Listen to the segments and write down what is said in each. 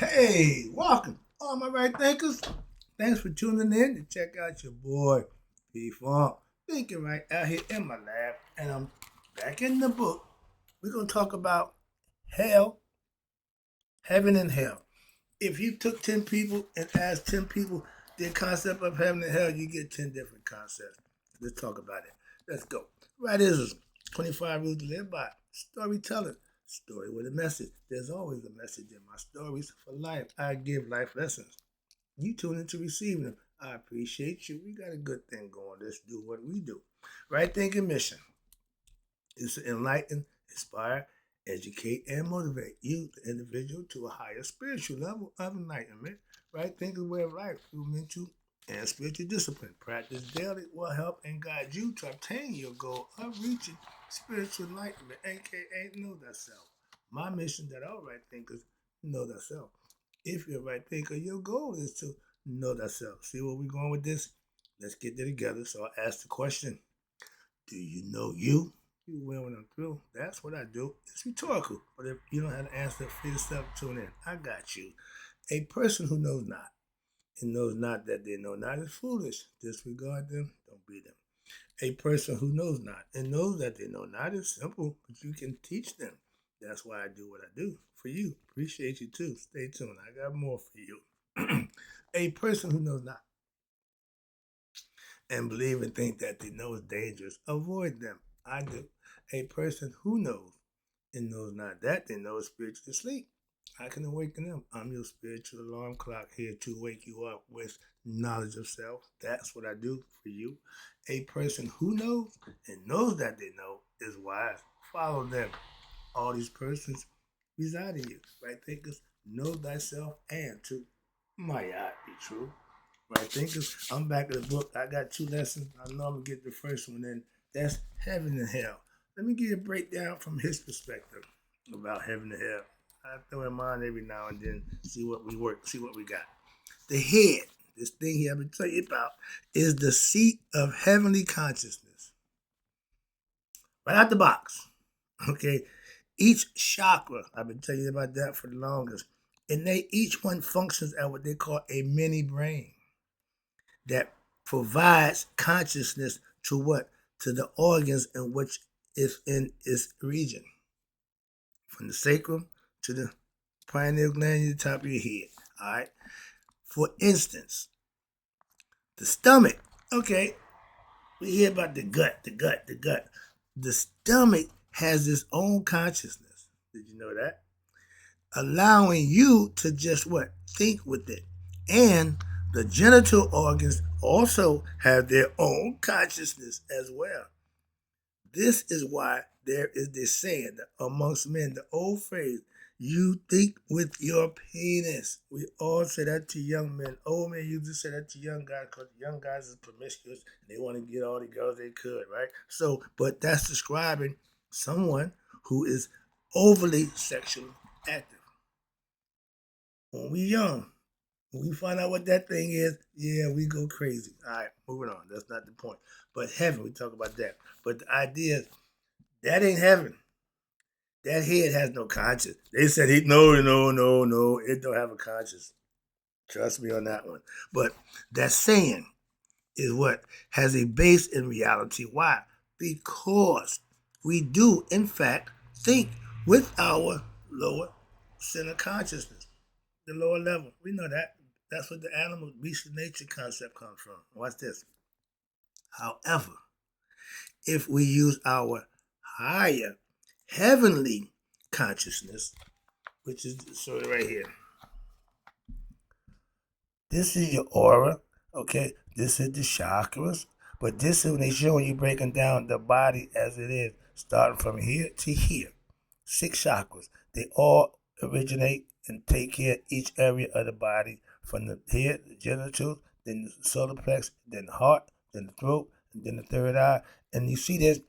Hey, welcome, all my right thinkers. Thanks for tuning in to check out your boy, P Funk. Thinking right out here in my lab, and I'm back in the book. We're going to talk about hell, heaven, and hell. If you took 10 people and asked 10 people their concept of heaven and hell, you get 10 different concepts. Let's talk about it. Let's go. Right is 25 rules to live by. Storytelling. Story with a message. There's always a message in my stories for life. I give life lessons. You tune in to receive them. I appreciate you. We got a good thing going. Let's do what we do. Right thinking mission is to enlighten, inspire, educate, and motivate you, the individual, to a higher spiritual level of enlightenment. Right thinking way of life through mental and spiritual discipline. Practice daily will help and guide you to obtain your goal of reaching spiritual enlightenment, aka know thyself. My mission that all right thinkers know thyself. If you're a right thinker, your goal is to know thyself. See where we're going with this? Let's get there together. So I ask the question, do you know you? You will when I'm through. That's what I do. It's rhetorical. But if you don't have an answer for yourself, tune in. I got you. A person who knows not and knows not that they know not is foolish. Disregard them, don't be them. A person who knows not and knows that they know not is simple, but you can teach them. That's why I do what I do for you. Appreciate you too. Stay tuned. I got more for you. A person who knows not and believe and think that they know is dangerous, avoid them. I do. A person who knows and knows not that they know is spiritually asleep. I can awaken them. I'm your spiritual alarm clock here to wake you up with knowledge of self. That's what I do for you. A person who knows and knows that they know is wise. Follow them. All these persons reside in you. Right thinkers, know thyself and to might I be true. Right thinkers, I'm back at the book. I got two lessons. I know I'm gonna get the first one in. That's heaven and hell. Let me give you a breakdown from his perspective about heaven and hell. I throw in mine every now and then, see what we work, see what we got. The head, this thing here I've been telling you about, is the seat of heavenly consciousness. Right out the box. Okay. Each chakra, I've been telling you about that for the longest. And each one functions as what they call a mini brain that provides consciousness to what? To the organs in which is in its region. From the sacrum to the pineal gland at the top of your head. Alright. For instance, the stomach. Okay, we hear about the gut, the gut, the gut. The stomach has its own consciousness. Did you know that? Allowing you to just what? Think with it. And the genital organs also have their own consciousness as well. This is why there is this saying amongst men, the old phrase, you think with your penis. We all say that to young men. Old men used to say that to young guys because young guys is promiscuous and they want to get all the girls they could, right? So, but that's describing someone who is overly sexually active. When we young, when we find out what that thing is, yeah, we go crazy. All right, moving on. That's not the point. But heaven, we talk about that. But the idea is that ain't heaven. That head has no conscience. They said no, no, no, no. It don't have a conscience. Trust me on that one. But that saying is what has a base in reality. Why? Because we do, in fact, think with our lower center consciousness, the lower level. We know that. That's what the animal beast of nature concept comes from. Watch this. However, if we use our higher heavenly consciousness, which is sort of right here. This is your aura, okay? This is the chakras, but this is when they showing you breaking down the body as it is, starting from here to here. 6 chakras. They all originate and take care of each area of the body, from the head, the genitals, then the solar plex, then the heart, then the throat, and then the third eye. And you see this,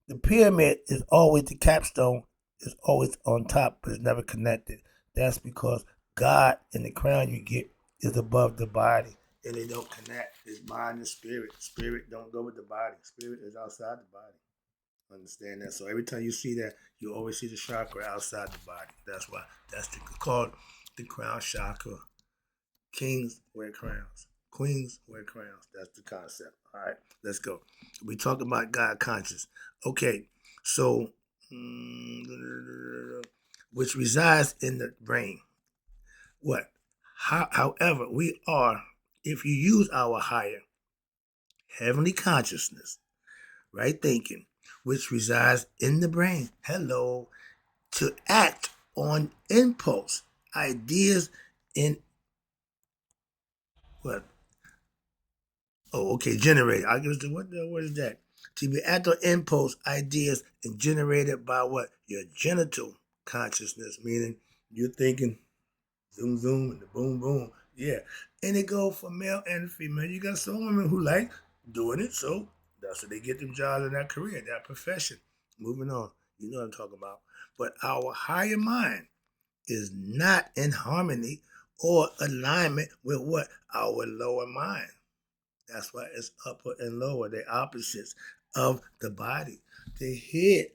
the pyramid is always the capstone, is always on top, but it's never connected. That's because God in the crown you get is above the body, and they don't connect. It's mind and spirit. Spirit don't go with the body. Spirit is outside the body. Understand that? So every time you see that, you always see the chakra outside the body. That's why. That's called the crown chakra. Kings wear crowns. Queens wear crowns. That's the concept. All right, let's go. We talked about God conscious. Okay, so which resides in the brain. What? However, we are, if you use our higher heavenly consciousness, right thinking, which resides in the brain, hello, to act on impulse, ideas, in what? Oh, okay, generated. I guess what the word is that? To be act on impulse, ideas, and generated by what? Your genital consciousness, meaning you're thinking zoom zoom and the boom boom. Yeah. And it go for male and female. You got some women who like doing it, so that's what they get them jobs in that career, that profession. Moving on. You know what I'm talking about. But our higher mind is not in harmony or alignment with what? Our lower mind. That's why it's upper and lower. They're opposites of the body. The head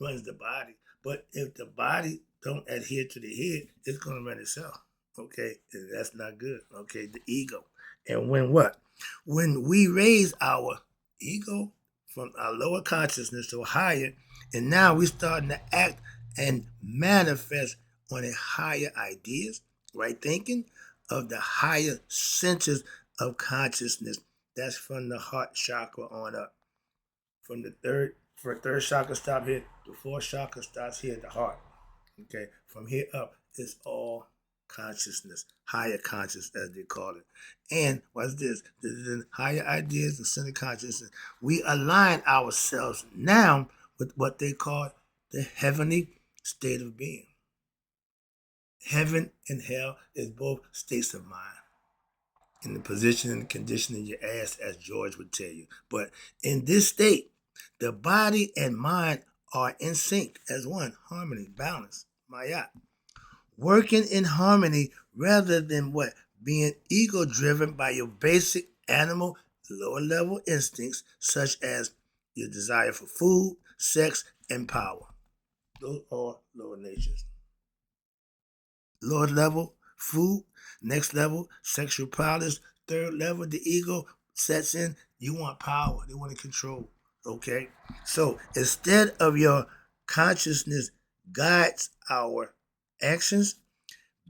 runs the body. But if the body don't adhere to the head, it's gonna run itself. Okay, and that's not good. Okay, the ego. And when what? When we raise our ego from our lower consciousness to higher, and now we're starting to act and manifest on a higher ideas, right thinking of the higher centers of consciousness. That's from the heart chakra on up. From the third chakra stop here, the fourth chakra starts here at the heart. Okay, from here up, it's all consciousness, higher conscious as they call it. And what's this? The higher ideas, the center consciousness. We align ourselves now with what they call the heavenly state of being. Heaven and hell is both states of mind. In the position and the condition of your ass, as George would tell you. But in this state, the body and mind are in sync as one, harmony, balance, maya. Working in harmony rather than what? Being ego driven by your basic animal, lower level instincts, such as your desire for food, sex, and power. Those are lower natures. Lower level, food. Next level, sexual prowess. Third level, the ego sets in. You want power. They want to control. Okay? So instead of your consciousness guides our actions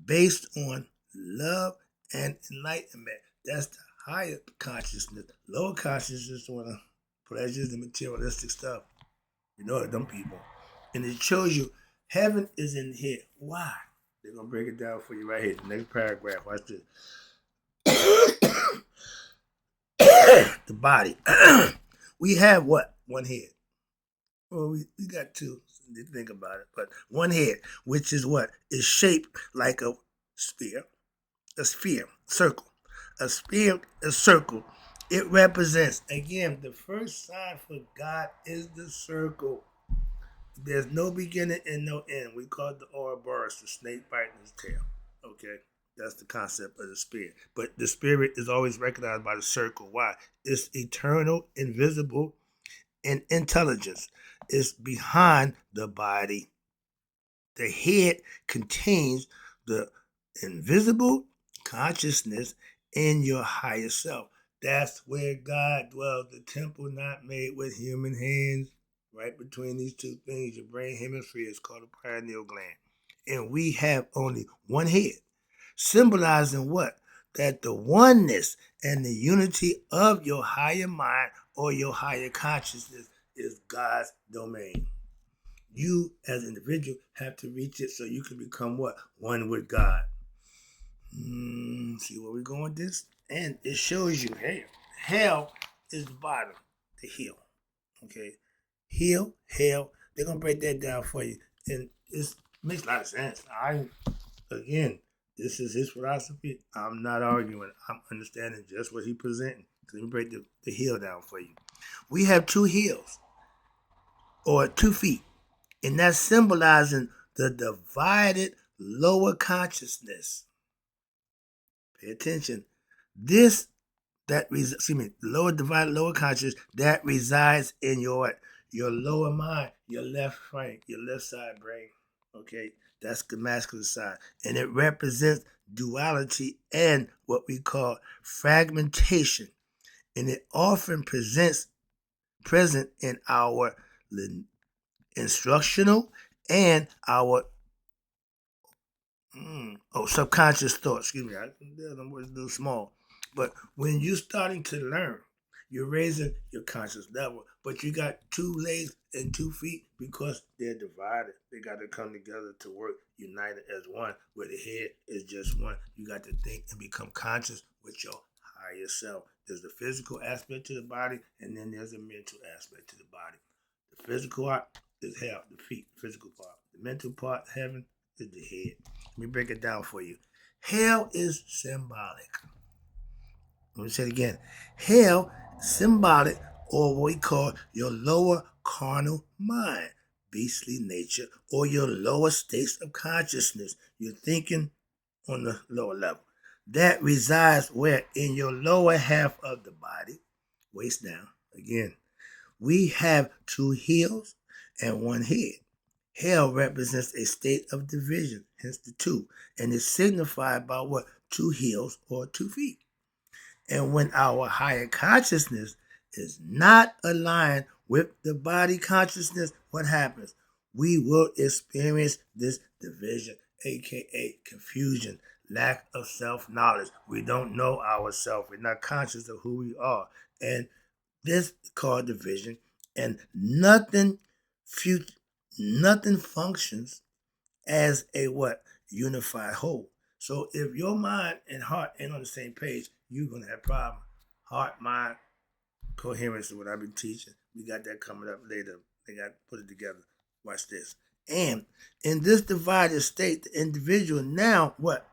based on love and enlightenment. That's the higher consciousness. Lower consciousness on the pleasures and materialistic stuff. You know it, them people. And it shows you heaven is in here. Why? They're going to break it down for you right here. The next paragraph. Watch this. The body. We have what? One head. Well, we got two. So think about it. But one head, which is what? Is shaped like a sphere. A sphere. Circle. A sphere, a circle. It represents, again, the first sign for God is the circle. There's no beginning and no end. We call it the Ouroboros, the snake biting his tail. Okay? That's the concept of the spirit. But the spirit is always recognized by the circle. Why? It's eternal, invisible, and intelligence. It's behind the body. The head contains the invisible consciousness in your higher self. That's where God dwells, the temple not made with human hands. Right between these two things, your brain hemisphere is called the pineal gland. And we have only one head, symbolizing what? That the oneness and the unity of your higher mind or your higher consciousness is God's domain. You, as an individual, have to reach it so you can become what? One with God. See where we're going with this? And it shows you hell. Hell is the bottom, the heel. Okay? Heel, hell. They're going to break that down for you. And it makes a lot of sense. Again, this is his philosophy. I'm not arguing. I'm understanding just what he's presenting. So let me break the heel down for you. We have two heels, or 2 feet. And that's symbolizing the divided lower consciousness. Pay attention. Lower divided lower consciousness that resides in your lower mind, your left brain, your left side brain. Okay, That's the masculine side. And it represents duality and what we call fragmentation. And it often present in our instructional and our subconscious thoughts. Excuse me, them words a little small. But when you're starting to learn, you're raising your conscious level. But you got 2 legs and 2 feet because they're divided. They got to come together to work united as one, where the head is just one. You got to think and become conscious with your higher self. There's the physical aspect to the body, and then there's a mental aspect to the body. The physical part is hell, the feet, the physical part. The mental part, heaven, is the head. Let me break it down for you. Hell is symbolic. Let me say it again. Hell, symbolic, or what we call your lower carnal mind, beastly nature, or your lower states of consciousness. You're thinking on the lower level. That resides where? In your lower half of the body, waist down. Again, we have 2 heels and 1 head. Hell represents a state of division, hence the 2, and is signified by what? 2 heels or 2 feet. And when our higher consciousness is not aligned with the body consciousness, what happens? We will experience this division, aka confusion, lack of self-knowledge. We don't know ourselves. We're not conscious of who we are. And this is called division, and nothing functions as a what? Unified whole. So if your mind and heart ain't on the same page, you're gonna have problems. Heart, mind, coherence is what I've been teaching. We got that coming up later. They got to put it together. Watch this. And in this divided state, the individual now what?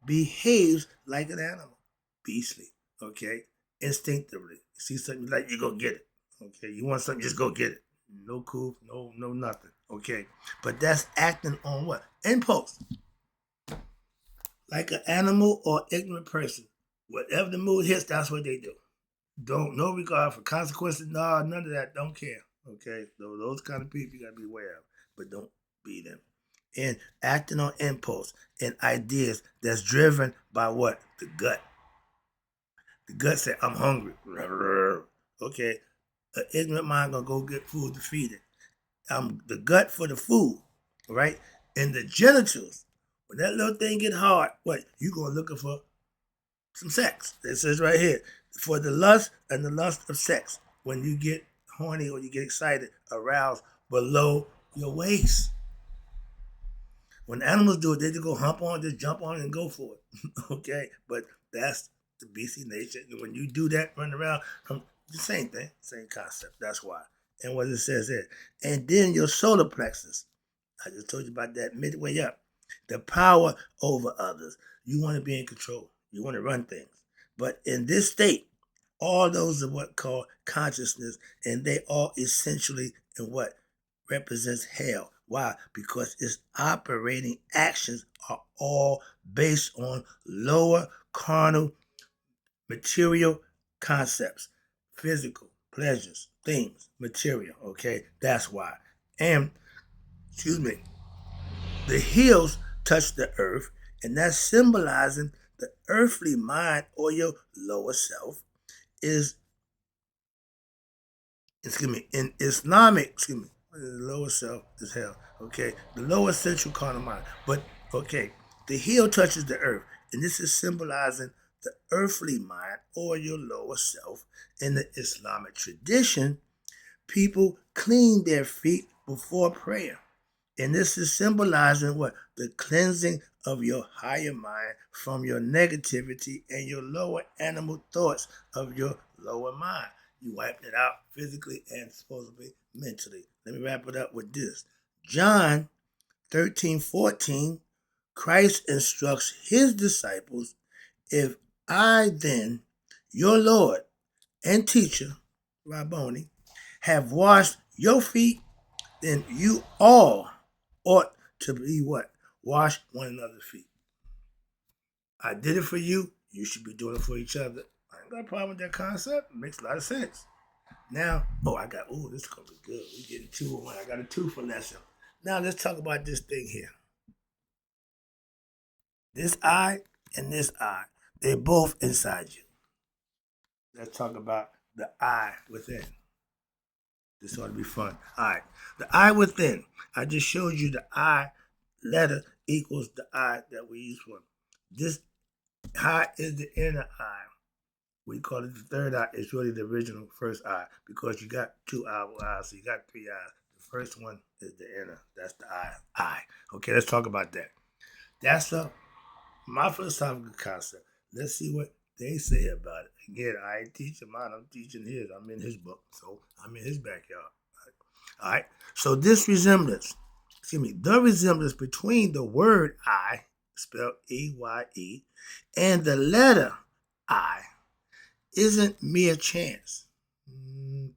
Behaves like an animal. Beastly. Okay? Instinctively. You see something like you go get it. Okay? You want something, just go get it. No cool, no nothing. Okay? But that's acting on what? Impulse. Like an animal or ignorant person. Whatever the mood hits, that's what they do. Don't no regard for consequences. No, none of that. Don't care. Okay, so those kind of people you gotta be aware of, but don't be them. And acting on impulse and ideas that's driven by what? The gut. The gut said, "I'm hungry." Okay, an ignorant mind gonna go get food to feed it. The gut for the food, right? And the genitals. When that little thing get hard, what? You gonna looking for some sex. It says right here, for the lust and the lust of sex. When you get horny or you get excited, aroused below your waist. When animals do it, they just go hump on, just jump on and go for it. Okay? But that's the beastly nature. And when you do that, run around, the same thing, same concept. That's why. And what it says there. And then your solar plexus. I just told you about that midway up. The power over others. You want to be in control. You want to run things. But in this state, all those are what called consciousness, and they all essentially in what represents hell. Why? Because its operating actions are all based on lower carnal material concepts, physical pleasures, things, material. Okay, that's why. And excuse me, the heels touch the earth, and that's symbolizing the earthly mind or your lower self is, in Islamic, the lower self is hell. Okay, the lower central carnal mind. But okay, the heel touches the earth, and this is symbolizing the earthly mind or your lower self. In the Islamic tradition, people clean their feet before prayer. And this is symbolizing what? The cleansing of your higher mind from your negativity and your lower animal thoughts of your lower mind. You wiped it out physically and supposedly mentally. Let me wrap it up with this. John 13:14, Christ instructs his disciples, if I then, your Lord and teacher, Rabboni, have washed your feet, then you all ought to be what? Wash one another's feet. I did it for you. You should be doing it for each other. I ain't got a problem with that concept. It makes a lot of sense. Now, this is going to be good. We're getting 2 on 1. I got a 2 for lesson. Now, let's talk about this thing here. This I and this I, they're both inside you. Let's talk about the I within. This ought to be fun. All right. The I within. I just showed you the I letter equals the I that we use for. This I is the inner I. We call it the third eye. It's really the original first eye because you got two eyes, so you got three eyes. The first one is the inner. That's the eye. Eye. Okay, let's talk about that. That's my philosophical concept. Let's see what they say about it. Again, I ain't teaching mine. I'm teaching his. I'm in his book, so I'm in his backyard. All right. So this resemblance, the resemblance between the word I, spelled E-Y-E, and the letter I isn't mere chance.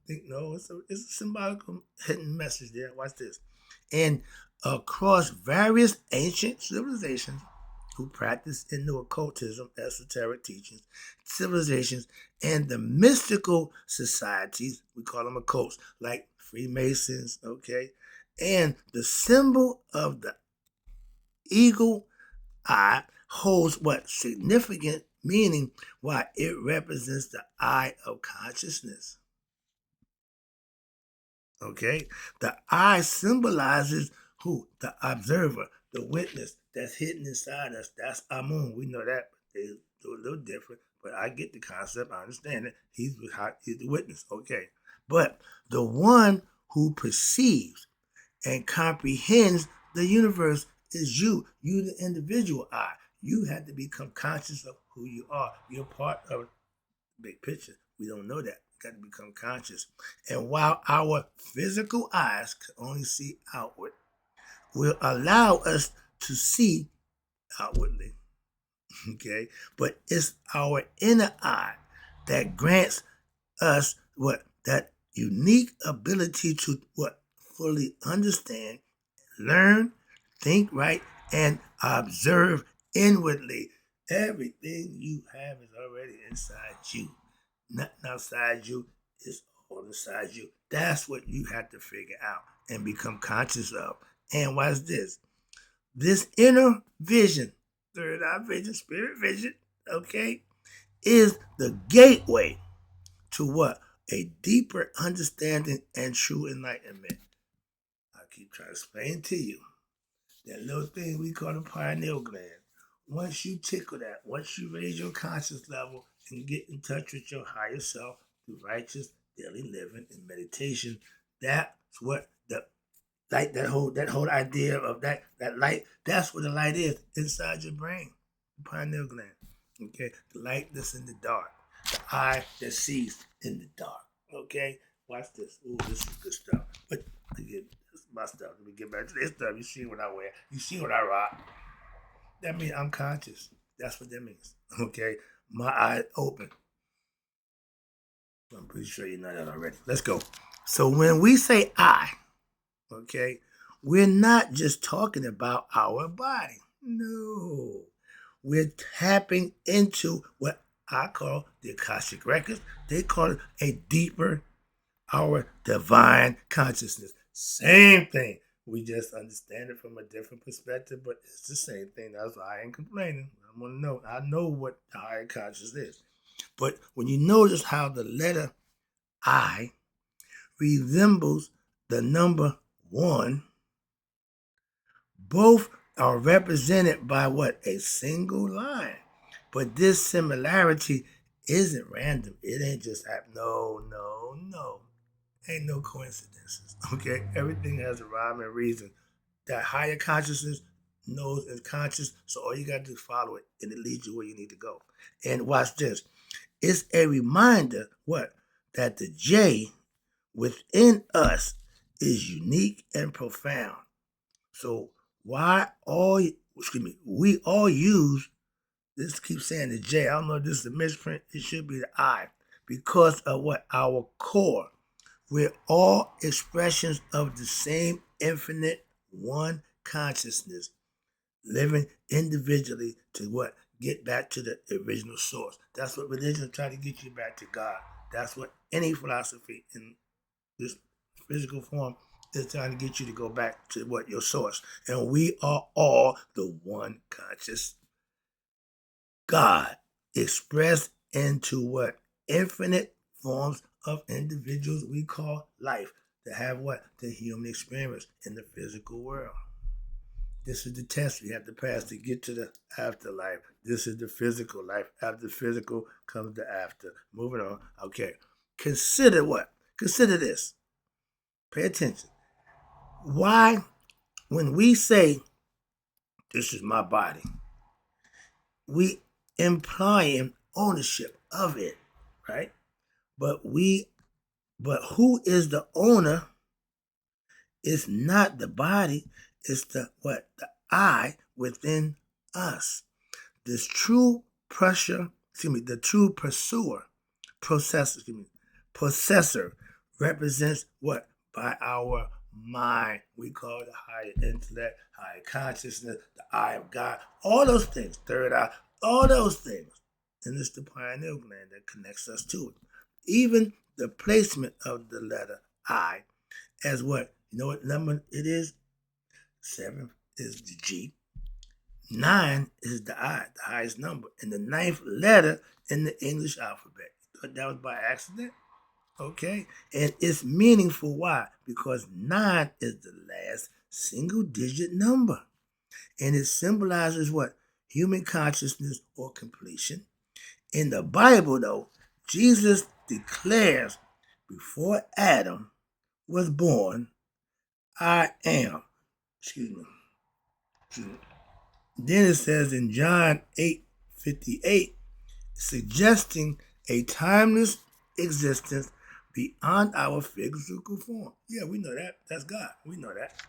No, it's a symbolical hidden message there. Watch this. And across various ancient civilizations who practice Indo occultism, esoteric teachings, civilizations, and the mystical societies, we call them occults, like Freemasons, okay? And the symbol of the eagle eye holds what significant meaning why it represents the eye of consciousness. Okay? The eye symbolizes who? The observer, the witness that's hidden inside us. That's Amun. We know that, but they do a little different. But I get the concept. I understand it. He's the witness. Okay. But the one who perceives and comprehends the universe is you. You, the individual I. You have to become conscious of who you are. You're part of the big picture. We don't know that. We got to become conscious. And while our physical eyes can only see outward, will allow us to see outwardly. Okay? But it's our inner eye that grants us what? That unique ability to what? Fully understand, learn, think right, and observe inwardly. Everything you have is already inside you. Nothing outside you is all inside you. That's what you have to figure out and become conscious of. And watch this. This inner vision, third eye vision, spirit vision, okay, is the gateway to what? A deeper understanding and true enlightenment. I keep trying to explain to you. That little thing we call the pineal gland. Once you tickle that, once you raise your conscious level and get in touch with your higher self through righteous daily living and meditation, that's what the light, that whole idea of that light, that's what the light is inside your brain, the pineal gland. Okay, the light that's in the dark, the eye that sees in the dark. Okay, watch this. Ooh, this is good stuff. But again, this is my stuff. Let me get back to this stuff. You see what I wear. You see what I rock. That means I'm conscious. That's what that means. Okay, my eye open. I'm pretty sure you know that already. Let's go. So when we say I, okay, we're not just talking about our body. No. We're tapping into what I call the Akashic Records. They call it a deeper, our divine consciousness. Same thing. We just understand it from a different perspective, but it's the same thing. That's why I ain't complaining. I want to know. I know what the higher consciousness is. But when you notice how the letter I resembles the number one, both are represented by what? A single line. But this similarity isn't random. It ain't just happen. No, no, no. Ain't no coincidences. Okay? Everything has a rhyme and reason. That higher consciousness knows is conscious, so all you gotta do is follow it and it leads you where you need to go. And watch this. It's a reminder, what? That the J within us is unique and profound. So why all we all use this keeps saying the J. I don't know if this is a misprint, it should be the I. Because of what? Our core. We're all expressions of the same infinite one consciousness, living individually to what? Get back to the original source. That's what religion try to get you back to God. That's what any philosophy in this physical form is trying to get you to go back to what? Your source. And we are all the one conscious God expressed into what? Infinite forms of individuals we call life to have what? The human experience in the physical world. This is the test we have to pass to get to the afterlife. This is the physical life. After physical comes the after. Moving on. Okay. Consider what? Consider this. Pay attention. Why, when we say, this is my body, we implying ownership of it, right? But who is the owner? It's not the body, it's the what? The I within us. This true the true possessor represents what? By our mind. We call it the higher intellect, higher consciousness, the eye of God, all those things, third eye, all those things. And it's the pineal gland that connects us to it. Even the placement of the letter I as what? You know what number it is? 7 is the G. 9 is the I, the highest number, and the 9th letter in the English alphabet. You thought that was by accident? Okay. And it's meaningful. Why? Because 9 is the last single digit number. And it symbolizes what? Human consciousness or completion. In the Bible, though, Jesus declares before Adam was born, I am. Excuse me. Then it says in John 8:58, suggesting a timeless existence beyond our physical form. Yeah, we know that. That's God. We know that.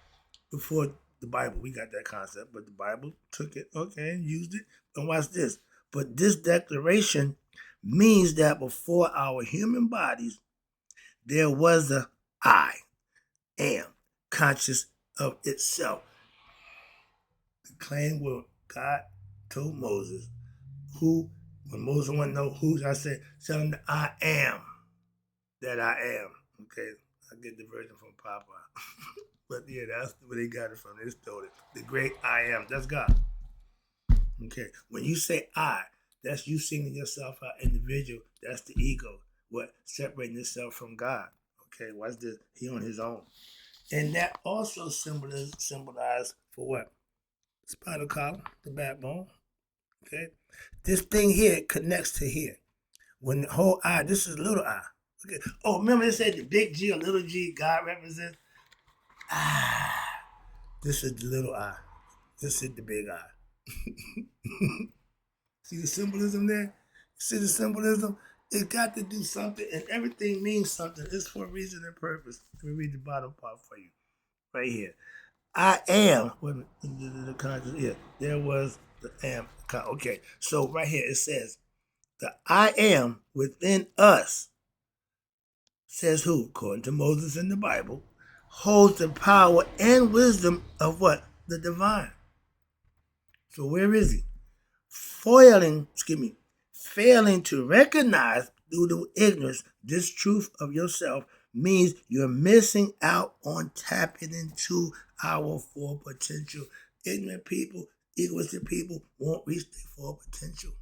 Before the Bible, we got that concept, but the Bible took it, okay, and used it. And watch this. But this declaration means that before our human bodies, there was a I am conscious of itself. The claim where God told Moses, when Moses wanted to know who, I said, tell him that I am, that I am. Okay, I get the version from Popeye. But yeah, that's where they got it from. They stole it. The great I am, that's God. Okay, when you say I, that's you singling yourself out individual. That's the ego. What? Separating itself from God. Okay, watch this. He on his own. And that also symbolized for what? Spinal column, the backbone. Okay, this thing here connects to here. When the whole I, this is little I. Okay. Oh, remember they said the big G or little G God represents? Ah, this is the little I. This is the big I. See the symbolism there? See the symbolism? It got to do something, and everything means something. It's for a reason and purpose. Let me read the bottom part for you. Right here. I am. The conscious. Yeah, there was the am. Okay, so right here it says, the I am within us, says who? According to Moses in the Bible, holds the power and wisdom of what? The divine. So where is he? Failing to recognize due to ignorance this truth of yourself means you're missing out on tapping into our full potential. Ignorant people, egoistic people won't reach their full potential.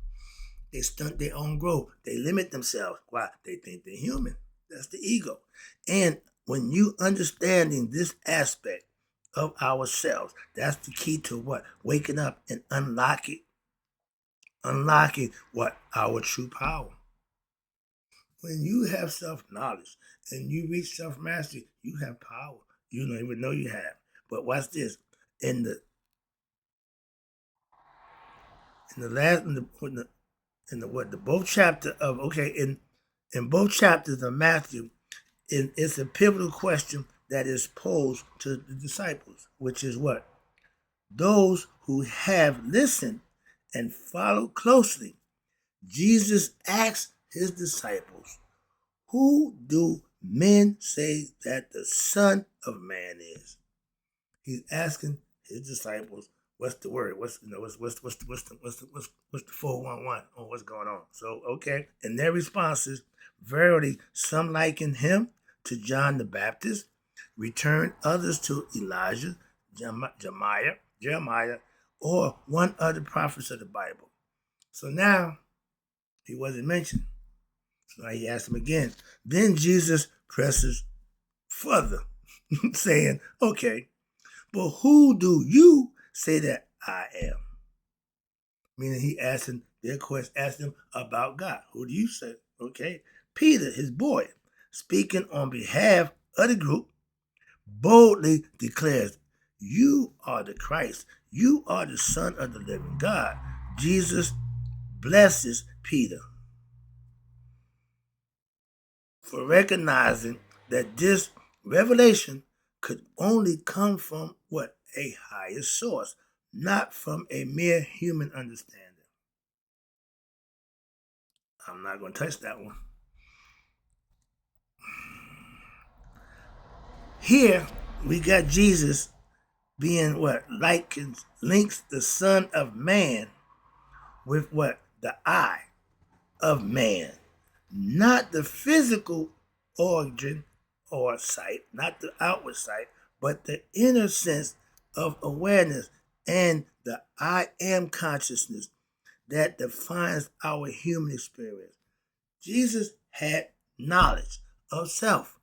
They stunt their own growth. They limit themselves. Why? They think they're human. That's the ego. And when you understanding this aspect of ourselves, that's the key to what? Waking up and unlocking what? Our true power. When you have self-knowledge and you reach self-mastery, you have power. You don't even know you have. But watch this. In the both chapter of in both chapters of Matthew, it's a pivotal question that is posed to the disciples, which is what? Those who have listened and followed closely. Jesus asked his disciples, who do men say that the Son of Man is? He's asking his disciples, what's the word? What's the 411 on what's going on? So okay, and their response is, verily, some liken him to John the Baptist, return others to Elijah, Jeremiah, or one of the prophets of the Bible. So now he wasn't mentioned. So now he asked him again. Then Jesus presses further, saying, okay, but who do you say that I am? Meaning he asked him, their question asked him about God. Who do you say? Okay. Peter, his boy, speaking on behalf of the group, boldly declares, you are the Christ. You are the Son of the living God. Jesus blesses Peter for recognizing that this revelation could only come from what? A higher source, not from a mere human understanding. I'm not going to touch that one. Here we got Jesus being what? Links the Son of Man with what? The eye of man. Not the physical origin or sight, not the outward sight, but the inner sense of awareness and the I am consciousness that defines our human experience. Jesus had knowledge of self.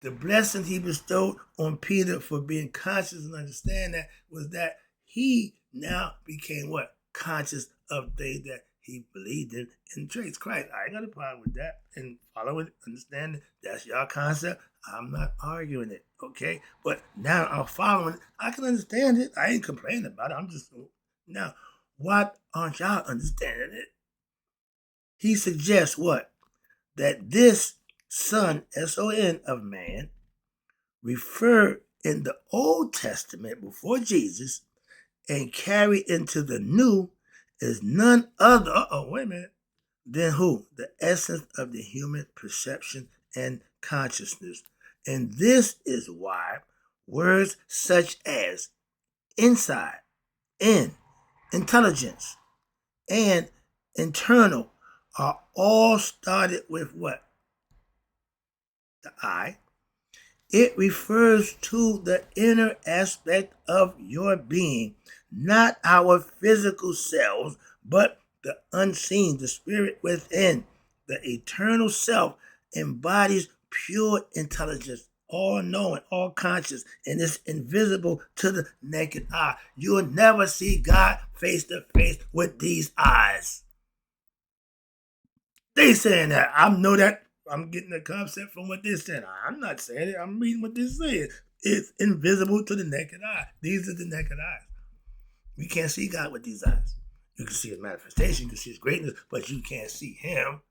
The blessing he bestowed on Peter for being conscious and understand that was that he now became what? Conscious of things that he believed in and traits Christ. I ain't got a problem with that. And following, understanding, that's your concept. I'm not arguing it, okay? But now I'm following it. I can understand it. I ain't complaining about it. I'm just, now, what aren't y'all understanding it? He suggests what? That this Son, S-O-N, of man, referred in the Old Testament before Jesus and carried into the New is none other, wait a minute, than who? The essence of the human perception and consciousness. And this is why words such as inside, in, intelligence, and internal are all started with what? The I. It refers to the inner aspect of your being, not our physical selves, but the unseen, the spirit within. The eternal self embodies pure intelligence, all knowing, all conscious, and it's invisible to the naked eye. You'll never see God face to face with these eyes. They saying that. I know that. I'm getting the concept from what they're saying. I'm not saying it. I'm reading what they're saying. It's invisible to the naked eye. These are the naked eyes. We can't see God with these eyes. You can see his manifestation, you can see his greatness, but you can't see him.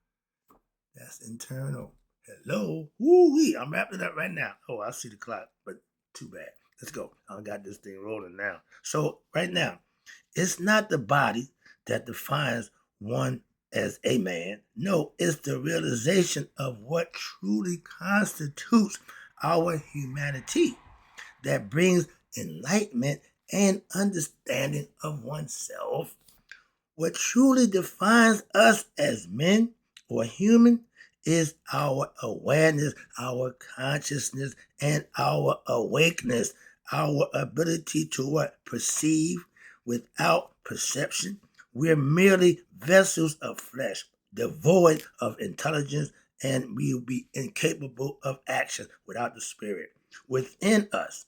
That's internal. Hello. Woo-wee. I'm wrapping it up right now. Oh, I see the clock, but too bad. Let's go. I got this thing rolling now. So right now, it's not the body that defines one as a man. No, it's the realization of what truly constitutes our humanity that brings enlightenment and understanding of oneself. What truly defines us as men or human is our awareness, our consciousness, and our awakeness, our ability to what? Perceive without perception. We're merely vessels of flesh, devoid of intelligence, and we will be incapable of action without the spirit. Within us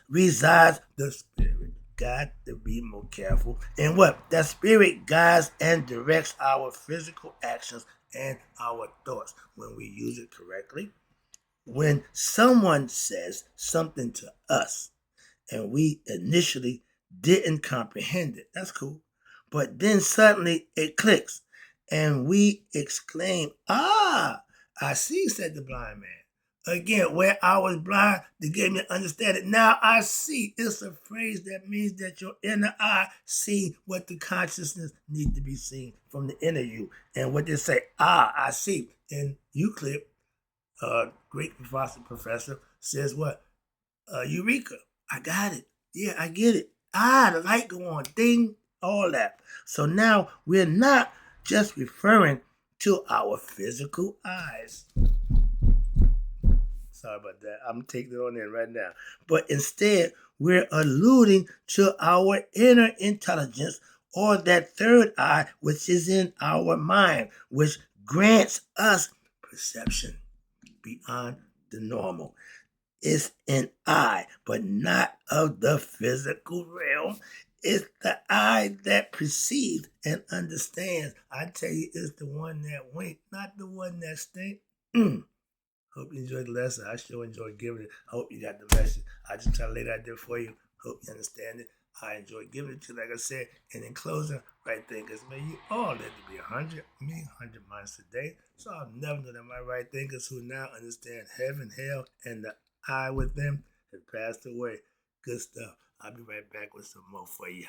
resides the spirit. Got to be more careful. And what? That spirit guides and directs our physical actions and our thoughts when we use it correctly. When someone says something to us and we initially didn't comprehend it, that's cool. But then suddenly it clicks and we exclaim, ah, I see, said the blind man. Again, where I was blind, they gave me understanding. Now I see. It's a phrase that means that your inner eye see what the consciousness needs to be seen from the inner you. And what they say, I see. In Euclid, great professor says what? Eureka. I got it. Yeah, I get it. The light go on. Ding. All that. So now we're not just referring to our physical eyes. sorry about that. I'm taking it on in right now. But instead, we're alluding to our inner intelligence, or that third eye, which is in our mind, which grants us perception beyond the normal. It's an eye, but not of the physical realm. It's the eye that perceives and understands. I tell you, it's the one that wink, not the one that stink. Hope you enjoyed the lesson. I sure enjoyed giving it. I hope you got the message. I just try to lay that there for you. Hope you understand it. I enjoyed giving it to you, like I said. And in closing, right thinkers, may you all live to be 100, 100 miles a day. So I'll never know that my right thinkers who now understand heaven, hell, and the I with them have passed away. Good stuff. I'll be right back with some more for you.